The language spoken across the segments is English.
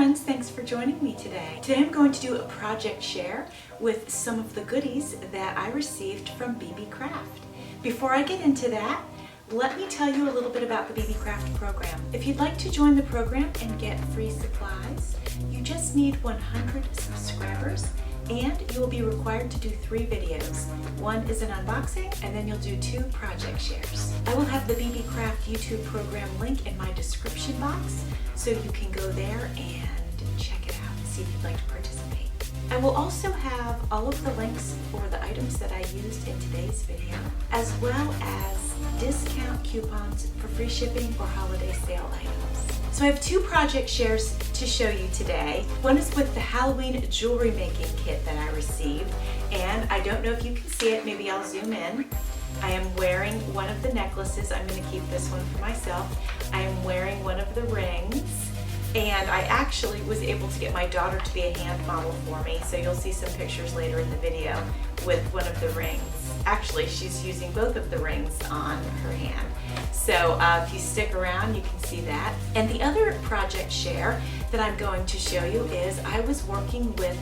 friends, thanks for joining me today. Today I'm going to do a project share with some of the goodies that I received from Beebeecraft. Before I get into that, let me tell you a little bit about the Beebeecraft program. If you'd like to join the program and get free supplies, you just need 100 subscribers and you will be required to do 3 videos. One is an unboxing and then you'll do 2 project shares. I will have the Beebeecraft YouTube program link in my description box so you can go there and check it out and see if you'd like to participate. I will also have all of the links for the items that I used in today's video, as well as discount coupons for free shipping or holiday sale items. So I have 2 project shares to show you today. One is with the Halloween jewelry making kit that I received, and I don't know if you can see it, maybe I'll zoom in. I am wearing one of the necklaces. I'm going to keep this one for myself. I am wearing one of the rings, and I actually was able to get my daughter to be a hand model for me, so you'll see some pictures later in the video with one of the rings. Actually, she's using both of the rings on her hand. So if you stick around, you can see that. And the other project share that I'm going to show you is I was working with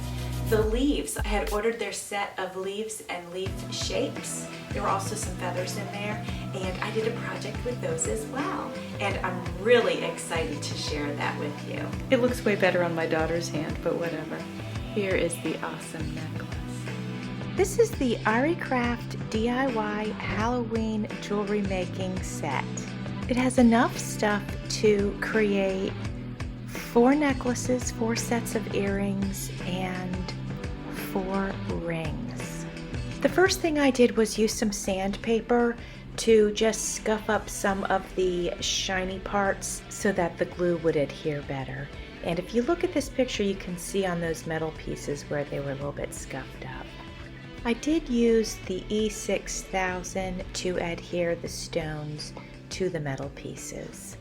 the leaves. I had ordered their set of leaves and leaf shapes. There were also some feathers in there, and I did a project with those as well. And I'm really excited to share that with you. It looks way better on my daughter's hand, but whatever. Here is the awesome necklace. This is the Beebeecraft DIY Halloween jewelry making set. It has enough stuff to create 4 necklaces, 4 sets of earrings, and 4 rings. The first thing I did was use some sandpaper to just scuff up some of the shiny parts so that the glue would adhere better. And if you look at this picture, you can see on those metal pieces where they were a little bit scuffed up. I did use the E6000 to adhere the stones to the metal pieces.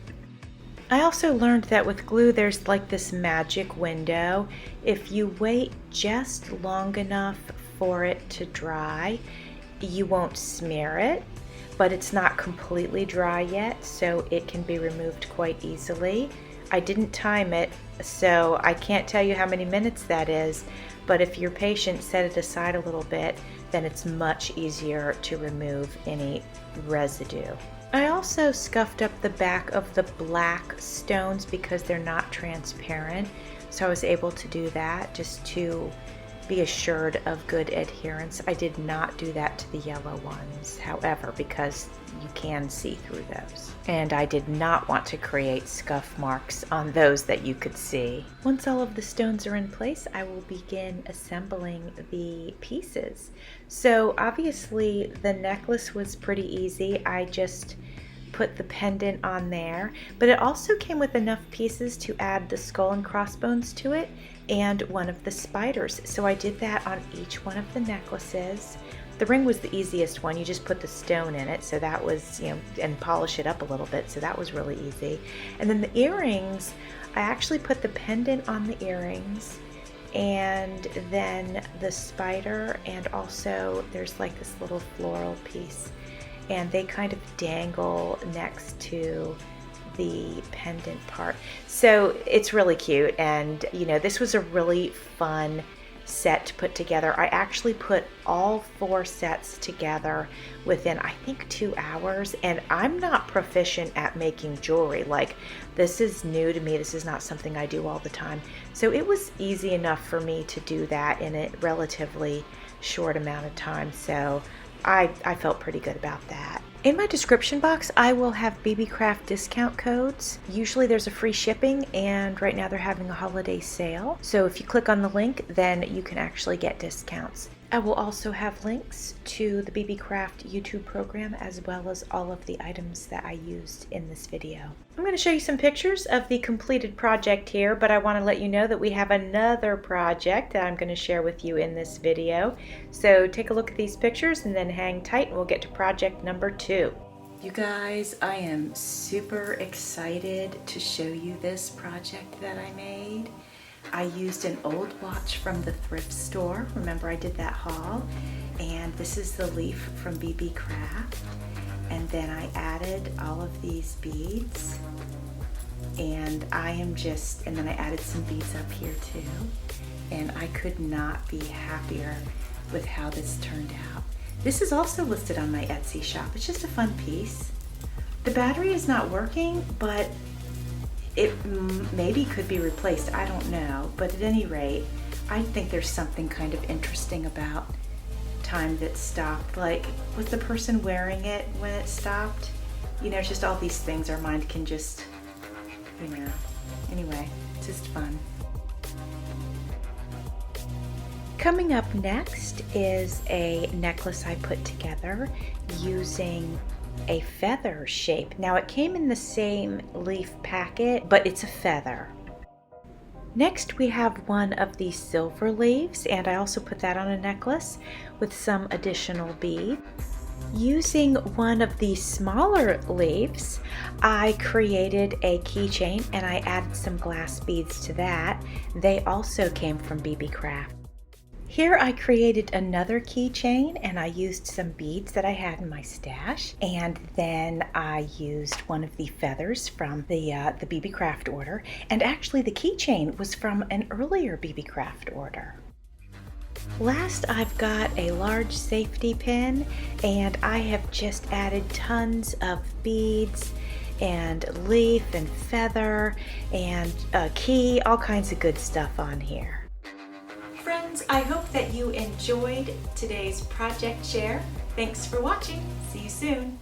I also learned that with glue there's like this magic window. If you wait just long enough for it to dry, you won't smear it, but it's not completely dry yet, so it can be removed quite easily. I didn't time it, so I can't tell you how many minutes that is, but if you're patient, set it aside a little bit, then it's much easier to remove any residue. I also scuffed up the back of the black stones because they're not transparent, so I was able to do that just to be assured of good adherence. I did not do that to the yellow ones, however, because you can see through those. And I did not want to create scuff marks on those that you could see. Once all of the stones are in place, I will begin assembling the pieces. So obviously the necklace was pretty easy. I just put the pendant on there, but it also came with enough pieces to add the skull and crossbones to it and one of the spiders. So I did that on each one of the necklaces. The ring was the easiest one. You just put the stone in it, so that was, and polish it up a little bit, so that was really easy. And then the earrings, I actually put the pendant on the earrings and then the spider, and also there's like this little floral piece, and they kind of dangle next to the pendant part. So it's really cute, and this was a really fun set to put together. I actually put all 4 sets together within, I think, 2 hours, and I'm not proficient at making jewelry. Like, this is new to me. This is not something I do all the time. So it was easy enough for me to do that in a relatively short amount of time. So I felt pretty good about that. In my description box, I will have Beebeecraft discount codes. Usually there's a free shipping, and right now they're having a holiday sale. So if you click on the link, then you can actually get discounts. I will also have links to the Beebeecraft YouTube program as well as all of the items that I used in this video. I'm going to show you some pictures of the completed project here, but I want to let you know that we have another project that I'm going to share with you in this video. So take a look at these pictures and then hang tight and we'll get to project number 2. You guys, I am super excited to show you this project that I made. I used an old watch from the thrift store. Remember, I did that haul. And this is the leaf from Beebeecraft. And then I added all of these beads. and and then I added some beads up here too, and I could not be happier with how this turned out. This is also listed on my Etsy shop. It's just a fun piece. The battery is not working, but it maybe could be replaced, I don't know. But at any rate, I think there's something kind of interesting about time that stopped. Like, was the person wearing it when it stopped? You know, it's just all these things our mind can just, you know. Anyway, it's just fun. Coming up next is a necklace I put together using a feather shape. Now it came in the same leaf packet, but it's a feather. Next we have one of these silver leaves, and I also put that on a necklace with some additional beads. Using one of these smaller leaves, I created a keychain and I added some glass beads to that. They also came from Beebeecraft. Here I created another keychain and I used some beads that I had in my stash, and then I used one of the feathers from the Beebeecraft order, and actually the keychain was from an earlier Beebeecraft order. Last, I've got a large safety pin, and I have just added tons of beads and leaf and feather and a key, all kinds of good stuff on here. Friends, I hope that you enjoyed today's project share. Thanks for watching. See you soon.